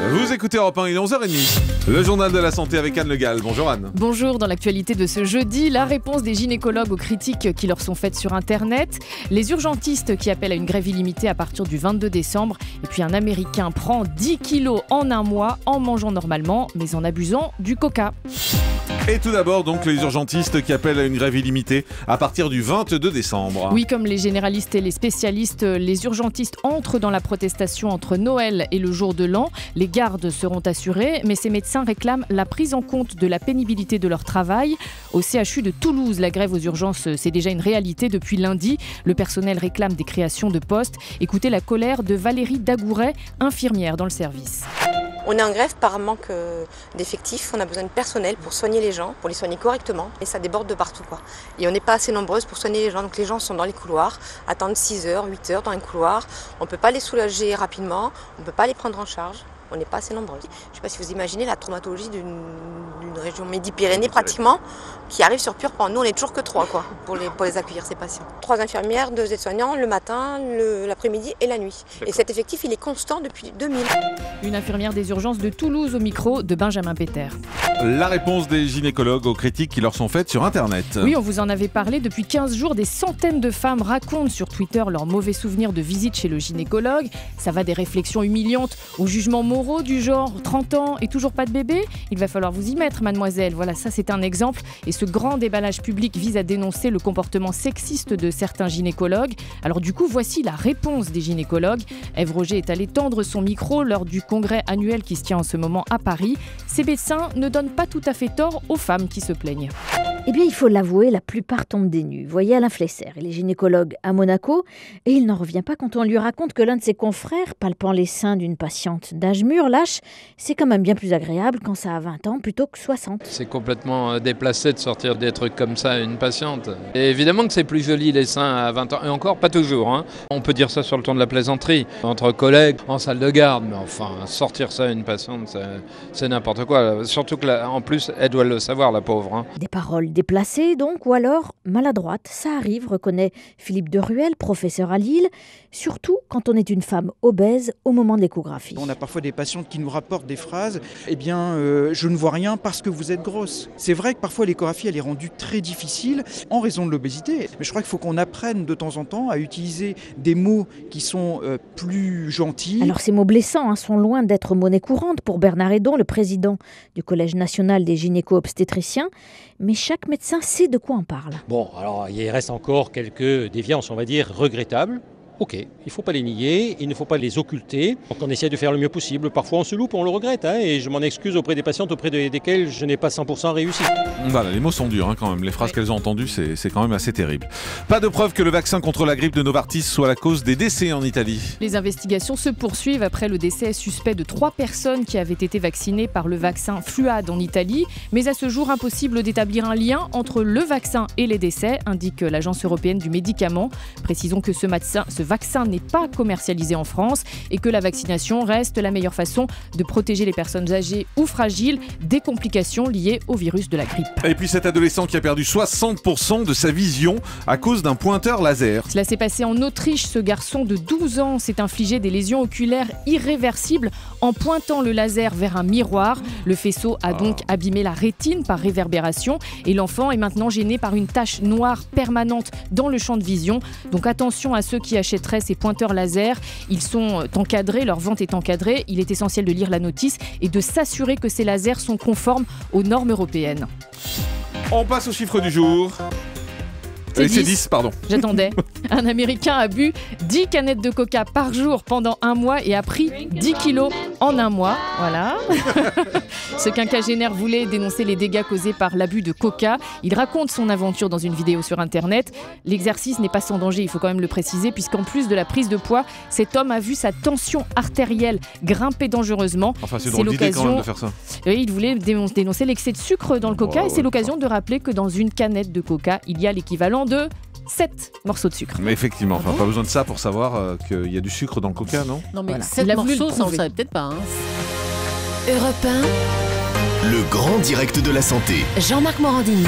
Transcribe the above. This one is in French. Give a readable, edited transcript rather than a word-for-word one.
Vous écoutez Europe 1, il est 11h30. Le journal de la santé avec Anne Le Gall. Bonjour Anne. Bonjour, dans l'actualité de ce jeudi, la réponse des gynécologues aux critiques qui leur sont faites sur Internet, les urgentistes qui appellent à une grève illimitée à partir du 22 décembre, et puis un Américain prend 10 kilos en un mois en mangeant normalement, mais en abusant du coca. Et tout d'abord, donc, les urgentistes qui appellent à une grève illimitée à partir du 22 décembre. Oui, comme les généralistes et les spécialistes, les urgentistes entrent dans la protestation entre Noël et le jour de l'an. Les gardes seront assurés, mais ces médecins réclament la prise en compte de la pénibilité de leur travail. Au CHU de Toulouse, la grève aux urgences, c'est déjà une réalité depuis lundi. Le personnel réclame des créations de postes. Écoutez la colère de Valérie Dagouret, infirmière dans le service. On est en grève par manque d'effectifs, on a besoin de personnel pour soigner les gens, pour les soigner correctement, et ça déborde de partout, quoi. Et on n'est pas assez nombreuses pour soigner les gens, donc les gens sont dans les couloirs, attendent 6 heures, 8 heures dans les couloirs, on ne peut pas les soulager rapidement, on ne peut pas les prendre en charge. On n'est pas assez nombreuses. Je ne sais pas si vous imaginez la traumatologie d'une région Midi-Pyrénées pratiquement, qui arrive sur Purpan. Nous, on n'est toujours que 3 pour les accueillir, ces patients. 3 infirmières, 2 aides-soignants, le matin, l'après-midi et la nuit. Et cet effectif, il est constant depuis 2000. Une infirmière des urgences de Toulouse au micro de Benjamin Péter. La réponse des gynécologues aux critiques qui leur sont faites sur Internet. Oui, on vous en avait parlé. Depuis 15 jours, des centaines de femmes racontent sur Twitter leurs mauvais souvenirs de visites chez le gynécologue. Ça va des réflexions humiliantes aux jugements moraux du genre 30 ans et toujours pas de bébé. Il va falloir vous y mettre, mademoiselle. Voilà, ça c'est un exemple. Et ce grand déballage public vise à dénoncer le comportement sexiste de certains gynécologues. Alors du coup, voici la réponse des gynécologues. Ève Roger est allée tendre son micro lors du congrès annuel qui se tient en ce moment à Paris. Ces médecins ne donnent pas tout à fait tort aux femmes qui se plaignent. Eh bien, il faut l'avouer, la plupart tombent des nues. Voyez Alain Flesser, il est gynécologue à Monaco et il n'en revient pas quand on lui raconte que l'un de ses confrères, palpant les seins d'une patiente d'âge mûr, lâche, c'est quand même bien plus agréable quand ça a 20 ans plutôt que 60. C'est complètement déplacé de sortir des trucs comme ça à une patiente. Et évidemment que c'est plus joli les seins à 20 ans, et encore pas toujours. Hein. On peut dire ça sur le ton de la plaisanterie, entre collègues, en salle de garde, mais enfin, sortir ça à une patiente, c'est n'importe quoi. Surtout que en plus, elle doit le savoir, la pauvre. Hein. Des paroles déplacées donc, ou alors maladroites, ça arrive, reconnaît Philippe de Ruel, professeur à Lille, surtout quand on est une femme obèse au moment de l'échographie. On a parfois des patientes qui nous rapportent des phrases « Eh bien, je ne vois rien parce que vous êtes grosse ». C'est vrai que parfois l'échographie elle est rendue très difficile en raison de l'obésité, mais je crois qu'il faut qu'on apprenne de temps en temps à utiliser des mots qui sont plus gentils. Alors ces mots blessants sont loin d'être monnaie courante pour Bernard Hédon, le président du Collège national des gynéco-obstétriciens, mais chaque médecin sait de quoi on parle. Bon, alors il reste encore quelques déviances, on va dire, regrettables. Ok, il ne faut pas les nier, il ne faut pas les occulter. Donc on essaie de faire le mieux possible. Parfois on se loupe, on le regrette, et je m'en excuse auprès des patientes auprès desquelles je n'ai pas 100% réussi. Voilà, les mots sont durs quand même. Les phrases qu'elles ont entendues, c'est quand même assez terrible. Pas de preuve que le vaccin contre la grippe de Novartis soit la cause des décès en Italie. Les investigations se poursuivent après le décès suspect de 3 personnes qui avaient été vaccinées par le vaccin Fluad en Italie. Mais à ce jour, impossible d'établir un lien entre le vaccin et les décès, indique l'Agence européenne du médicament. Précisons que ce vaccin n'est pas commercialisé en France et que la vaccination reste la meilleure façon de protéger les personnes âgées ou fragiles des complications liées au virus de la grippe. Et puis cet adolescent qui a perdu 60% de sa vision à cause d'un pointeur laser. Cela s'est passé en Autriche. Ce garçon de 12 ans s'est infligé des lésions oculaires irréversibles en pointant le laser vers un miroir. Le faisceau a donc abîmé la rétine par réverbération et l'enfant est maintenant gêné par une tache noire permanente dans le champ de vision. Donc attention à ceux qui achèteraient ces pointeurs laser. Ils sont encadrés, leur vente est encadrée. Il est essentiel de lire la notice et de s'assurer que ces lasers sont conformes aux normes européennes. On passe au chiffre du jour. C'est 10, pardon. J'attendais. Un Américain a bu 10 canettes de coca par jour pendant un mois et a pris 10 kilos en un mois. Voilà. Ce quinquagénaire voulait dénoncer les dégâts causés par l'abus de coca. Il raconte son aventure dans une vidéo sur Internet. L'exercice n'est pas sans danger, il faut quand même le préciser, puisqu'en plus de la prise de poids, cet homme a vu sa tension artérielle grimper dangereusement. Enfin, c'est drôle d'idée quand même de faire ça. Oui, il voulait dénoncer l'excès de sucre dans le coca et c'est l'occasion de rappeler que dans une canette de coca, il y a l'équivalent de 7 morceaux de sucre. Mais effectivement, pas besoin de ça pour savoir qu'il y a du sucre dans le coca, non ? Non mais voilà. 7 morceaux, ça on savait peut-être pas. Europe 1, le grand direct de la santé. Jean-Marc Morandini.